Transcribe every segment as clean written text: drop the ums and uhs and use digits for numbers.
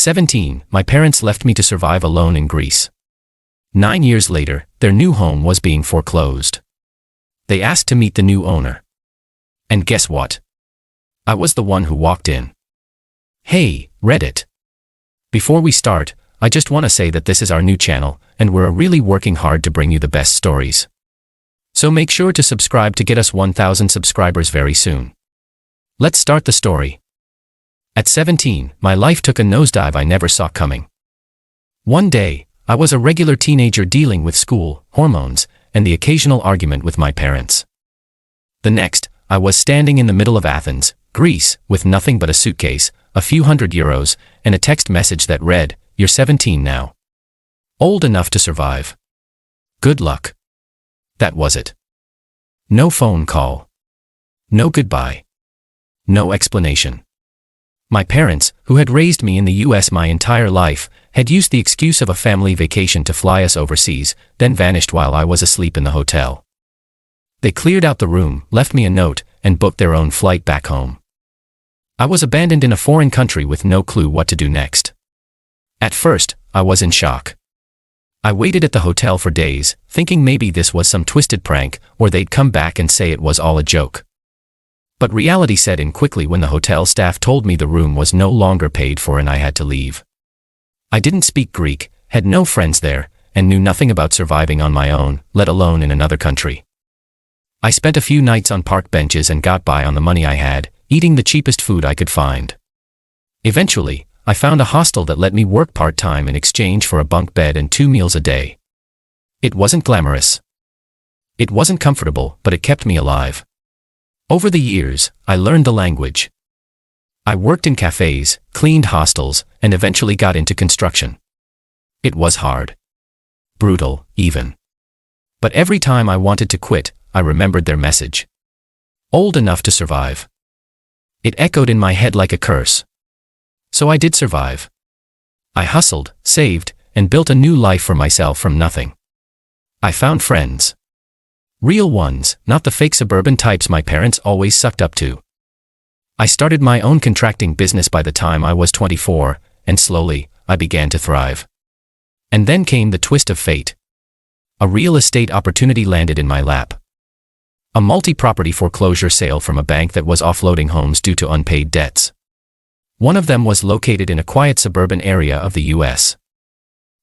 17, my parents left me to survive alone in Greece. 9 years later, their new home was being foreclosed. They asked to meet the new owner. And guess what? I was the one who walked in. Hey, Reddit. Before we start, I just want to say that this is our new channel, and we're really working hard to bring you the best stories. So make sure to subscribe to get us 1,000 subscribers very soon. Let's start the story. At 17, my life took a nosedive I never saw coming. One day, I was a regular teenager dealing with school, hormones, and the occasional argument with my parents. The next, I was standing in the middle of Athens, Greece, with nothing but a suitcase, a few €100, and a text message that read, "You're 17 now. Old enough to survive. Good luck." That was it. No phone call. No goodbye. No explanation. My parents, who had raised me in the US my entire life, had used the excuse of a family vacation to fly us overseas, then vanished while I was asleep in the hotel. They cleared out the room, left me a note, and booked their own flight back home. I was abandoned in a foreign country with no clue what to do next. At first, I was in shock. I waited at the hotel for days, thinking maybe this was some twisted prank, or they'd come back and say it was all a joke. But reality set in quickly when the hotel staff told me the room was no longer paid for and I had to leave. I didn't speak Greek, had no friends there, and knew nothing about surviving on my own, let alone in another country. I spent a few nights on park benches and got by on the money I had, eating the cheapest food I could find. Eventually, I found a hostel that let me work part-time in exchange for a bunk bed and 2 meals a day. It wasn't glamorous. It wasn't comfortable, but it kept me alive. Over the years, I learned the language. I worked in cafes, cleaned hostels, and eventually got into construction. It was hard. Brutal, even. But every time I wanted to quit, I remembered their message. Old enough to survive. It echoed in my head like a curse. So I did survive. I hustled, saved, and built a new life for myself from nothing. I found friends. Real ones, not the fake suburban types my parents always sucked up to. I started my own contracting business by the time I was 24, and slowly, I began to thrive. And then came the twist of fate. A real estate opportunity landed in my lap. A multi-property foreclosure sale from a bank that was offloading homes due to unpaid debts. One of them was located in a quiet suburban area of the US.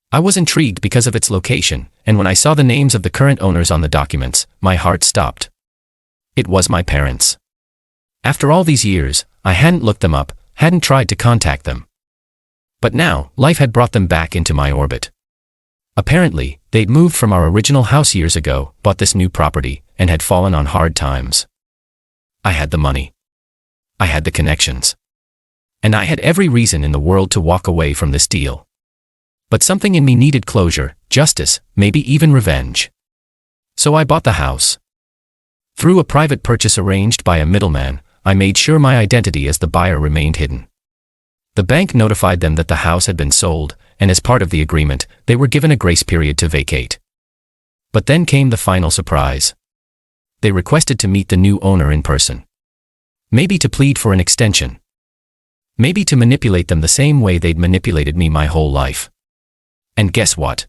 I was intrigued because of its location, and when I saw the names of the current owners on the documents, my heart stopped. It was my parents. After all these years, I hadn't looked them up, hadn't tried to contact them. But now, life had brought them back into my orbit. Apparently, they'd moved from our original house years ago, bought this new property, and had fallen on hard times. I had the money. I had the connections. And I had every reason in the world to walk away from this deal. But something in me needed closure, justice, maybe even revenge. So I bought the house. Through a private purchase arranged by a middleman, I made sure my identity as the buyer remained hidden. The bank notified them that the house had been sold, and as part of the agreement, they were given a grace period to vacate. But then came the final surprise. They requested to meet the new owner in person. Maybe to plead for an extension. Maybe to manipulate them the same way they'd manipulated me my whole life. And guess what?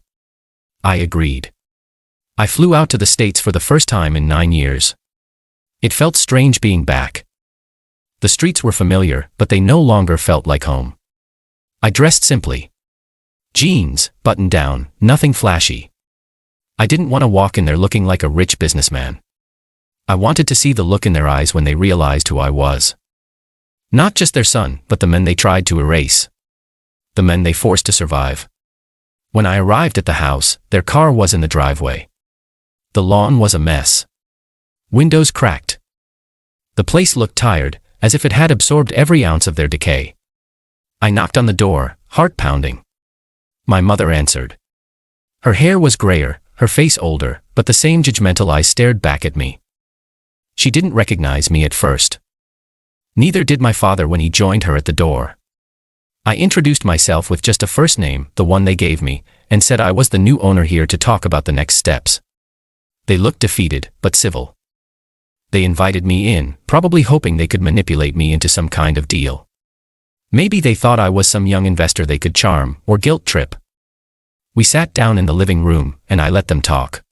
I agreed. I flew out to the States for the first time in 9 years. It felt strange being back. The streets were familiar, but they no longer felt like home. I dressed simply. Jeans, button down, nothing flashy. I didn't want to walk in there looking like a rich businessman. I wanted to see the look in their eyes when they realized who I was. Not just their son, but the men they tried to erase. The men they forced to survive. When I arrived at the house, their car was in the driveway. The lawn was a mess. Windows cracked. The place looked tired, as if it had absorbed every ounce of their decay. I knocked on the door, heart pounding. My mother answered. Her hair was grayer, her face older, but the same judgmental eyes stared back at me. She didn't recognize me at first. Neither did my father when he joined her at the door. I introduced myself with just a first name, the one they gave me, and said I was the new owner here to talk about the next steps. They looked defeated, but civil. They invited me in, probably hoping they could manipulate me into some kind of deal. Maybe they thought I was some young investor they could charm or guilt trip. We sat down in the living room, and I let them talk.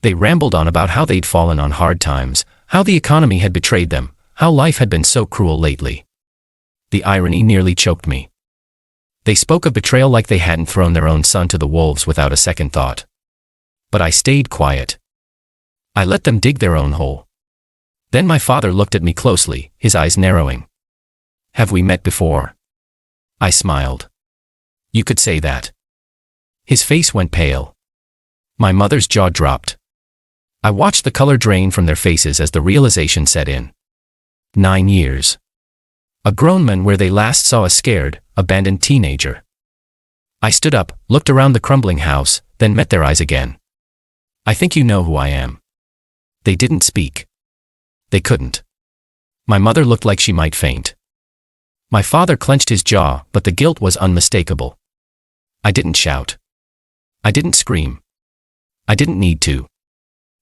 They rambled on about how they'd fallen on hard times, how the economy had betrayed them, how life had been so cruel lately. The irony nearly choked me. They spoke of betrayal like they hadn't thrown their own son to the wolves without a second thought. But I stayed quiet. I let them dig their own hole. Then my father looked at me closely, his eyes narrowing. "Have we met before?" I smiled. "You could say that." His face went pale. My mother's jaw dropped. I watched the color drain from their faces as the realization set in. 9 years. A grown man where they last saw a scared, abandoned teenager. I stood up, looked around the crumbling house, then met their eyes again. "I think you know who I am." They didn't speak. They couldn't. My mother looked like she might faint. My father clenched his jaw, but the guilt was unmistakable. I didn't shout. I didn't scream. I didn't need to.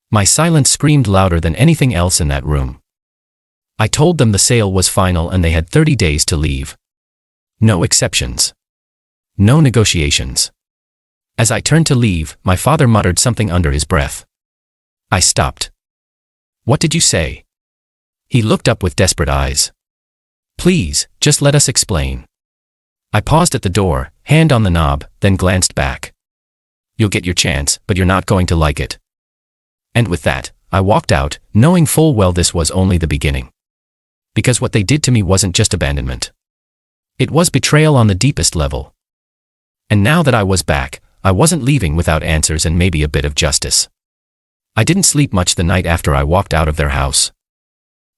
My silence screamed louder than anything else in that room. I told them the sale was final and they had 30 days to leave. No exceptions. No negotiations. As I turned to leave, my father muttered something under his breath. I stopped. "What did you say?" He looked up with desperate eyes. "Please, just let us explain." I paused at the door, hand on the knob, then glanced back. "You'll get your chance, but you're not going to like it." And with that, I walked out, knowing full well this was only the beginning. Because what they did to me wasn't just abandonment. It was betrayal on the deepest level. And now that I was back, I wasn't leaving without answers and maybe a bit of justice. I didn't sleep much the night after I walked out of their house.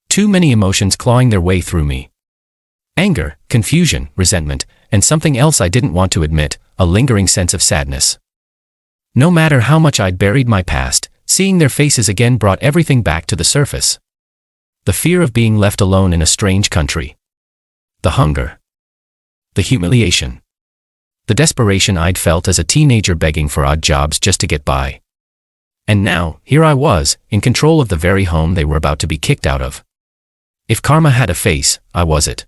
Too many emotions clawing their way through me. Anger, confusion, resentment, and something else I didn't want to admit, a lingering sense of sadness. No matter how much I'd buried my past, seeing their faces again brought everything back to the surface. The fear of being left alone in a strange country. The hunger. The humiliation. The desperation I'd felt as a teenager begging for odd jobs just to get by. And now, here I was, in control of the very home they were about to be kicked out of. If karma had a face, I was it.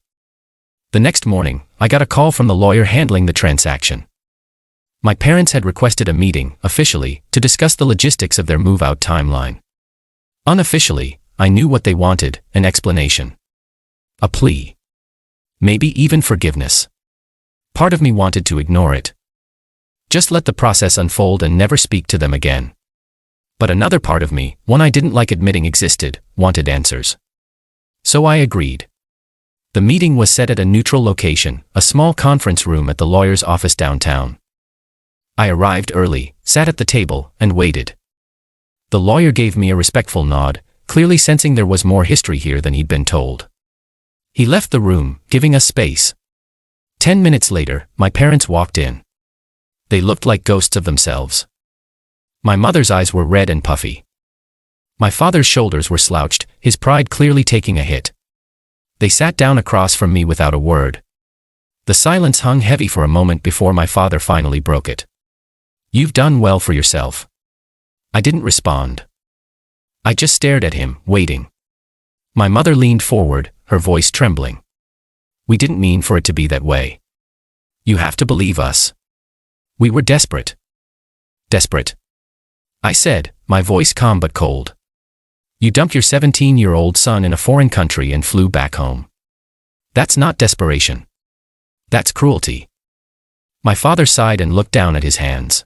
The next morning, I got a call from the lawyer handling the transaction. My parents had requested a meeting, officially, to discuss the logistics of their move-out timeline. Unofficially, I knew what they wanted, an explanation. A plea. Maybe even forgiveness. Part of me wanted to ignore it. Just let the process unfold and never speak to them again. But another part of me, one I didn't like admitting existed, wanted answers. So I agreed. The meeting was set at a neutral location, a small conference room at the lawyer's office downtown. I arrived early, sat at the table, and waited. The lawyer gave me a respectful nod, clearly sensing there was more history here than he'd been told. He left the room, giving us space. 10 minutes later, my parents walked in. They looked like ghosts of themselves. My mother's eyes were red and puffy. My father's shoulders were slouched, his pride clearly taking a hit. They sat down across from me without a word. The silence hung heavy for a moment before my father finally broke it. "You've done well for yourself." I didn't respond. I just stared at him, waiting. My mother leaned forward, her voice trembling. "We didn't mean for it to be that way. You have to believe us. We were desperate." "Desperate?" I said, my voice calm but cold. "You dumped your 17-year-old son in a foreign country and flew back home. That's not desperation. That's cruelty." My father sighed and looked down at his hands.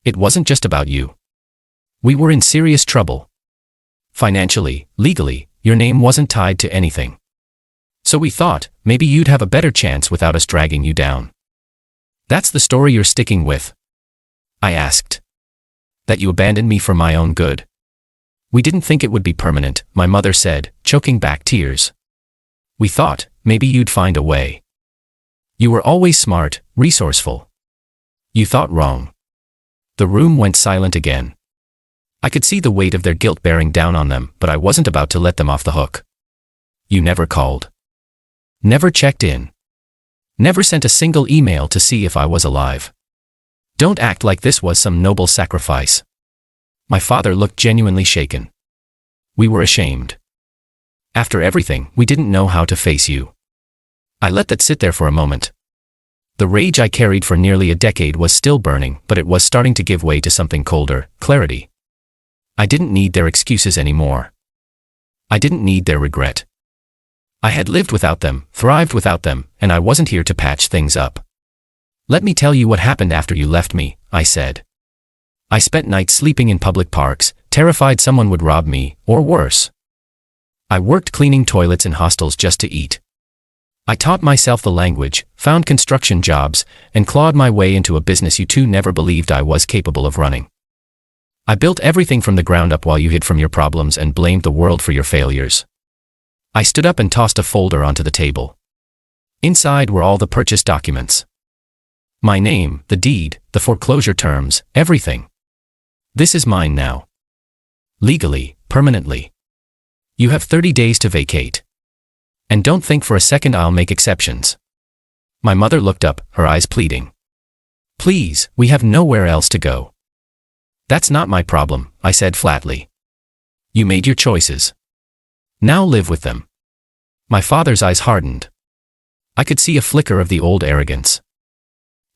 "It wasn't just about you. We were in serious trouble. Financially, legally, your name wasn't tied to anything. So we thought, maybe you'd have a better chance without us dragging you down." "That's the story you're sticking with?" I asked. "That you abandoned me for my own good?" "We didn't think it would be permanent," my mother said, choking back tears. "We thought, maybe you'd find a way. You were always smart, resourceful. You thought wrong." The room went silent again. I could see the weight of their guilt bearing down on them, but I wasn't about to let them off the hook. "You never called. Never checked in. Never sent a single email to see if I was alive. Don't act like this was some noble sacrifice." My father looked genuinely shaken. "We were ashamed. After everything, we didn't know how to face you. I let that sit there for a moment. The rage I carried for nearly a decade was still burning, but it was starting to give way to something colder, clarity. I didn't need their excuses anymore. I didn't need their regret. I had lived without them, thrived without them, and I wasn't here to patch things up. Let me tell you what happened after you left me, I said. I spent nights sleeping in public parks, terrified someone would rob me, or worse. I worked cleaning toilets in hostels just to eat. I taught myself the language, found construction jobs, and clawed my way into a business you two never believed I was capable of running. I built everything from the ground up while you hid from your problems and blamed the world for your failures. I stood up and tossed a folder onto the table. Inside were all the purchase documents. My name, the deed, the foreclosure terms, everything. This is mine now. Legally, permanently. You have 30 days to vacate. And don't think for a second I'll make exceptions. My mother looked up, her eyes pleading. Please, we have nowhere else to go. That's not my problem, I said flatly. You made your choices. Now live with them. My father's eyes hardened. I could see a flicker of the old arrogance.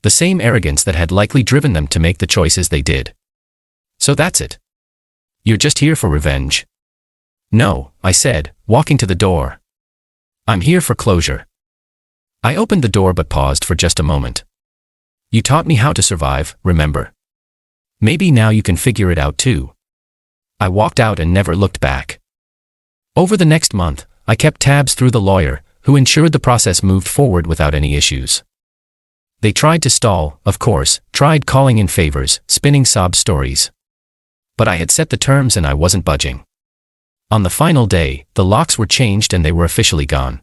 The same arrogance that had likely driven them to make the choices they did. So that's it. You're just here for revenge. No, I said, walking to the door. I'm here for closure. I opened the door but paused for just a moment. You taught me how to survive, remember? Maybe now you can figure it out too. I walked out and never looked back. Over the next month, I kept tabs through the lawyer, who ensured the process moved forward without any issues. They tried to stall, of course, tried calling in favors, spinning sob stories. But I had set the terms and I wasn't budging. On the final day, the locks were changed and they were officially gone.